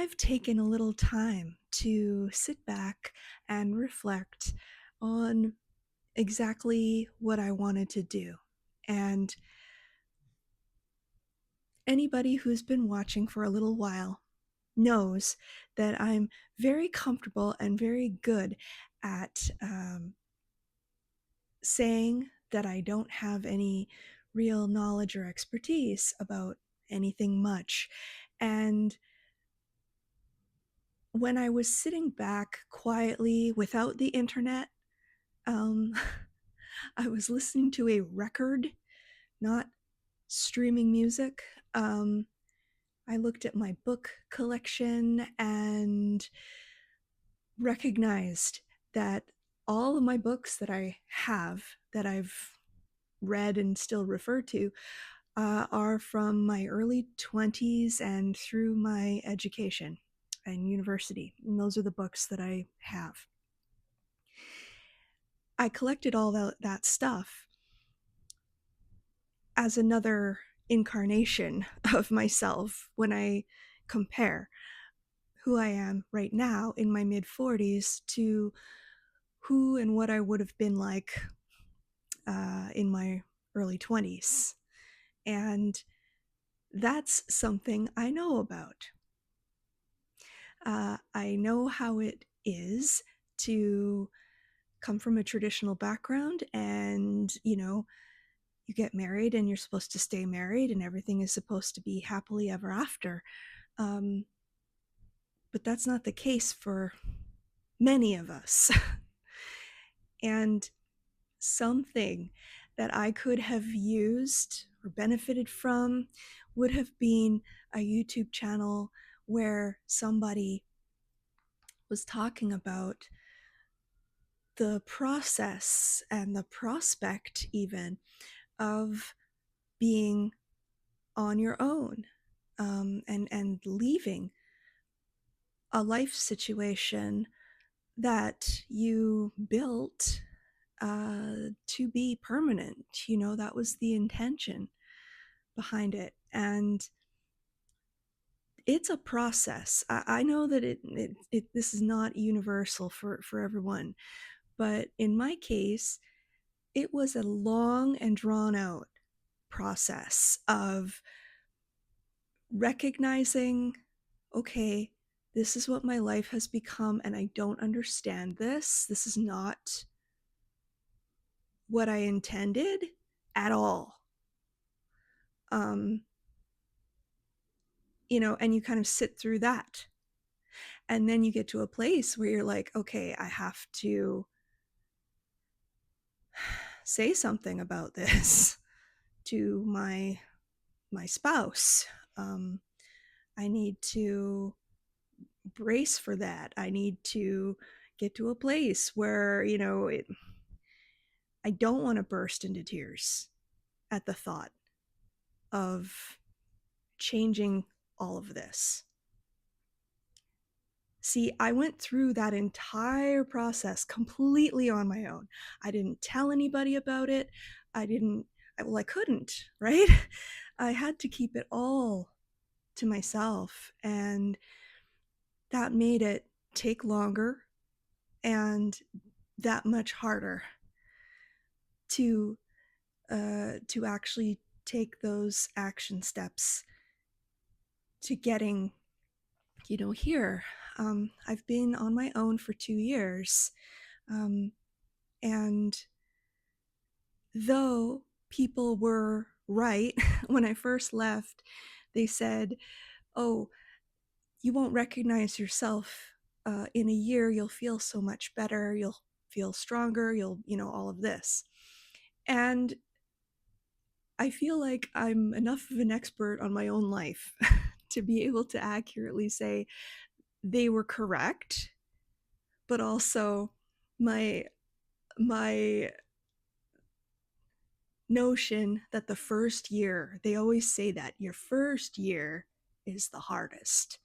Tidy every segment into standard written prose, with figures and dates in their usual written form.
I've taken a little time to sit back and reflect on exactly what I wanted to do. And anybody who's been watching for a little while knows that I'm very comfortable and very good at saying that I don't have any real knowledge or expertise about anything much. And when I was sitting back quietly without the internet, um, I was listening to a record, not streaming music. Um, I looked at my book collection and recognized that all of my books that I have, that I've read and still refer to, are from my early 20s and through my education and university. And those are the books that I have. I collected all that stuff as another incarnation of myself when I compare who I am right now in my mid 40s to who and what I would have been like in my early 20s. And that's something I know about. I know how it is to come from a traditional background and, you get married and you're supposed to stay married and everything is supposed to be happily ever after. Um, but that's not the case for many of us. And something that I could have used or benefited from would have been a YouTube channel where somebody was talking about the process and the prospect, even, of being on your own, and leaving a life situation that you built to be permanent. That was the intention behind it. And it's a process. I know that this is not universal for everyone, but in my case, it was a long and drawn out process of recognizing, okay, this is what my life has become, and I don't understand this. This is not what I intended at all. Um, and you kind of sit through that. And then you get to a place where you're like, okay, I have to say something about this to my spouse. I need to brace for that. I need to get to a place where, I don't want to burst into tears at the thought of changing all of this. See, I went through that entire process completely on my own. I didn't tell anybody about it. I couldn't, right? I had to keep it all to myself, and that made it take longer and that much harder to actually take those action steps to getting, here. I've been on my own for 2 years, and though people were right when I first left, they said, "Oh, you won't recognize yourself in a year. You'll feel so much better. You'll feel stronger. You'll, all of this." And I feel like I'm enough of an expert on my own life to be able to accurately say they were correct, but also my my notion that the first year, they always say that your first year is the hardest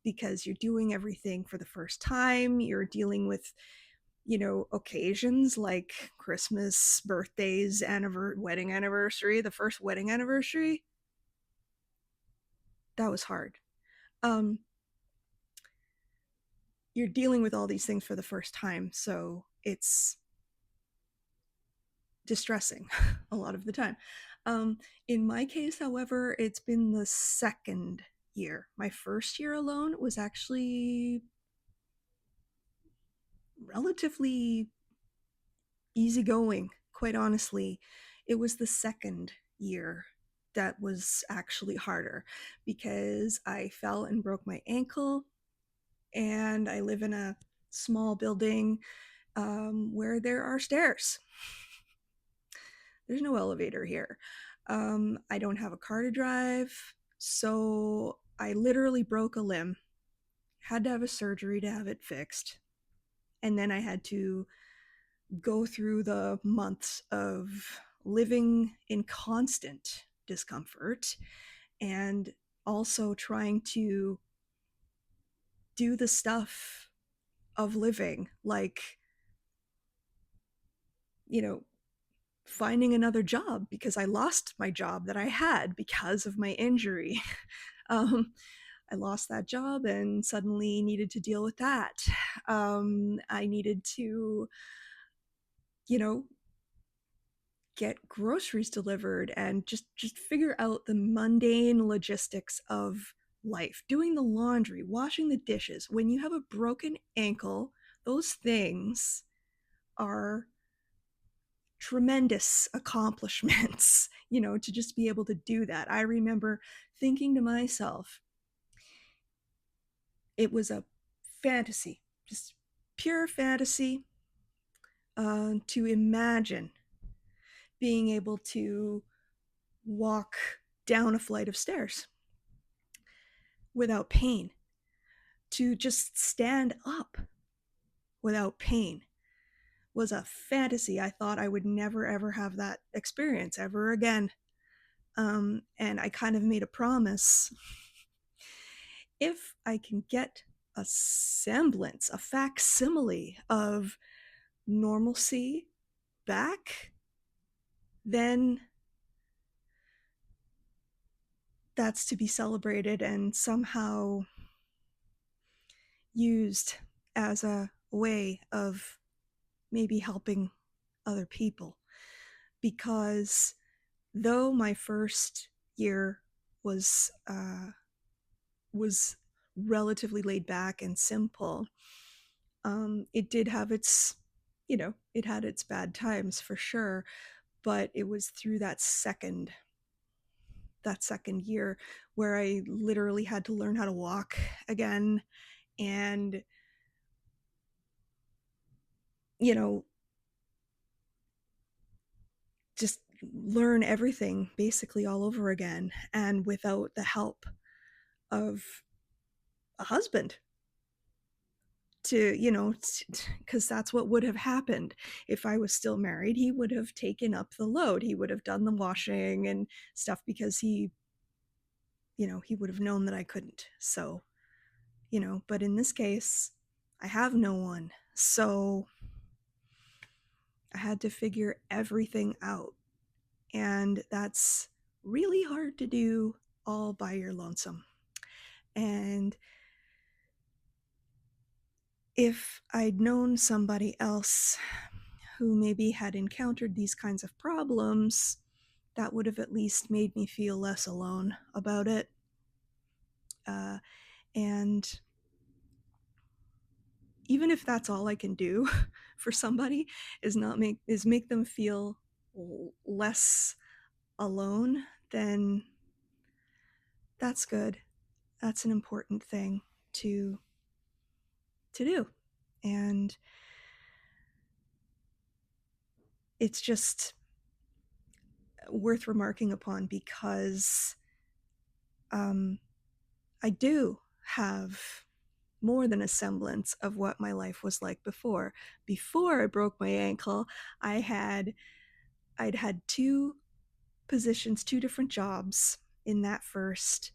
because you're doing everything for the first time. You're dealing with, occasions like Christmas, birthdays, wedding anniversary. The first wedding anniversary, that was hard. you're dealing with all these things for the first time, so it's distressing a lot of the time. Um, in my case, however, it's been the second year. My first year alone was actually relatively easygoing, quite honestly. It was the second year that was actually harder because I fell and broke my ankle, and I live in a small building where there are stairs. There's no elevator here. I don't have a car to drive, so I literally broke a limb, had to have a surgery to have it fixed, and then I had to go through the months of living in constant discomfort and also trying to do the stuff of living, like, you know, finding another job because I lost my job that I had because of my injury. um, I lost that job and suddenly needed to deal with that. I needed to, you know, get groceries delivered and just figure out the mundane logistics of life, doing the laundry, washing the dishes. When you have a broken ankle, those things are tremendous accomplishments, to just be able to do that. I remember thinking to myself, it was a fantasy, just pure fantasy, to imagine being able to walk down a flight of stairs without pain, to just stand up without pain was a fantasy. I thought I would never ever have that experience ever again. And I kind of made a promise, if I can get a semblance, a facsimile of normalcy back, then that's to be celebrated and somehow used as a way of maybe helping other people. Because though my first year was was relatively laid back and simple, it did have its, it had its bad times for sure. But it was through that second year where I literally had to learn how to walk again, and you know just learn everything basically all over again, and without the help of a husband to, because that's what would have happened if I was still married. He would have taken up the load, he would have done the washing and stuff, because he would have known that I couldn't. So, but in this case, I have no one. So I had to figure everything out. And that's really hard to do all by your lonesome. And if I'd known somebody else who maybe had encountered these kinds of problems, that would have at least made me feel less alone about it. And even if that's all I can do for somebody, is make them feel less alone, then that's good. That's an important thing to do. And it's just worth remarking upon because I do have more than a semblance of what my life was like before. Before I broke my ankle, I'd had two positions, two different jobs in that first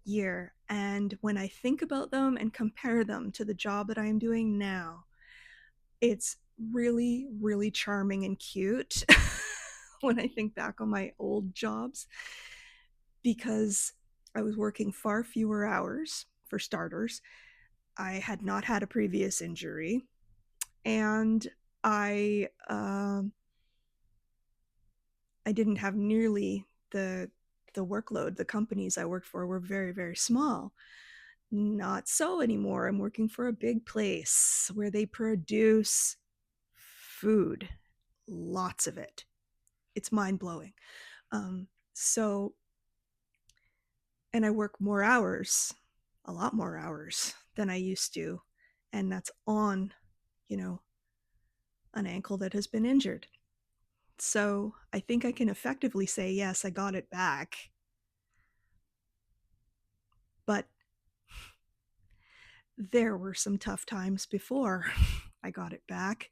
year. And when I think about them and compare them to the job that I am doing now, it's really, really charming and cute when I think back on my old jobs, because I was working far fewer hours, for starters. I had not had a previous injury, and I didn't have nearly the workload. The companies I worked for were very, very small. Not so anymore. I'm working for a big place where they produce food, lots of it. It's mind blowing. So, and I work more hours, a lot more hours than I used to. And that's on, you know, an ankle that has been injured. So I think I can effectively say, yes, I got it back. But there were some tough times before I got it back.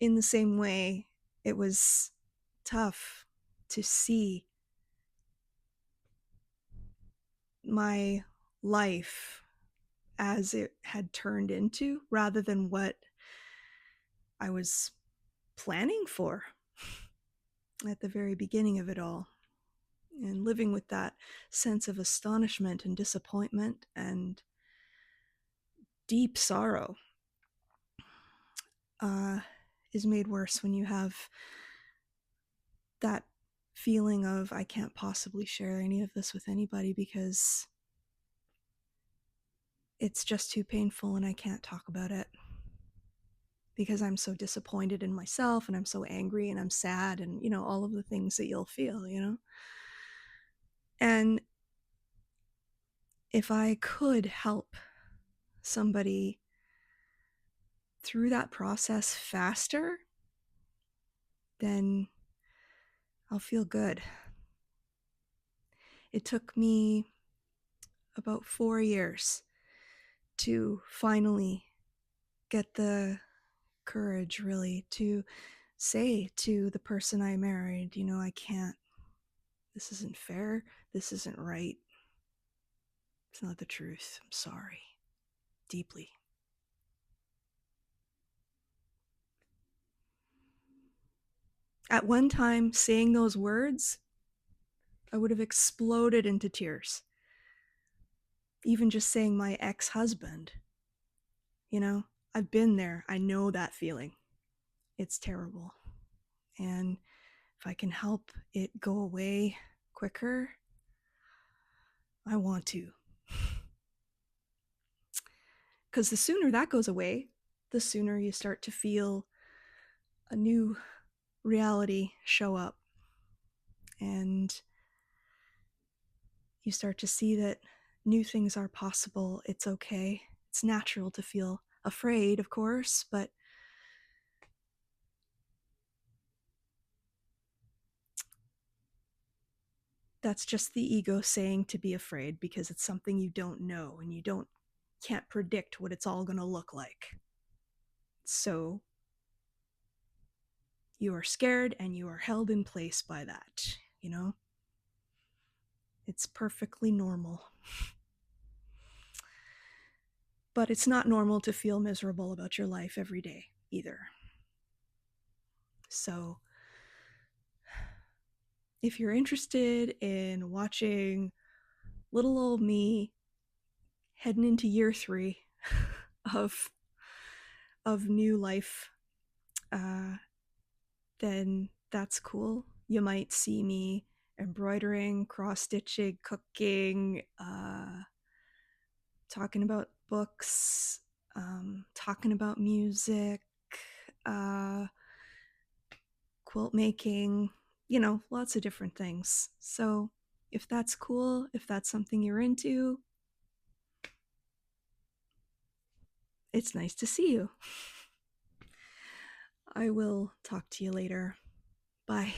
In the same way, it was tough to see my life as it had turned into rather than what I was planning for at the very beginning of it all. And living with that sense of astonishment and disappointment and deep sorrow uh, is made worse when you have that feeling of, I can't possibly share any of this with anybody because it's just too painful and I can't talk about it because I'm so disappointed in myself and I'm so angry and I'm sad and, all of the things that you'll feel. And if I could help somebody through that process faster, then I'll feel good. It took me about 4 years to finally get the courage, really, to say to the person I married, I can't, this isn't fair, this isn't right, it's not the truth, I'm sorry, deeply. At one time, saying those words, I would have exploded into tears. Even just saying my ex-husband, I've been there, I know that feeling. It's terrible. And if I can help it go away quicker, I want to. Because the sooner that goes away, the sooner you start to feel a new reality show up. And you start to see that new things are possible. It's okay. It's natural to feel afraid, of course, but that's just the ego saying to be afraid because it's something you don't know and you can't predict what it's all going to look like. So you are scared and you are held in place by that. It's perfectly normal. But it's not normal to feel miserable about your life every day either. So if you're interested in watching little old me heading into year 3 of new life, then that's cool. You might see me embroidering, cross-stitching, cooking, talking about books, talking about music, quilt making, lots of different things. So if that's cool, if that's something you're into, it's nice to see you. I will talk to you later. Bye.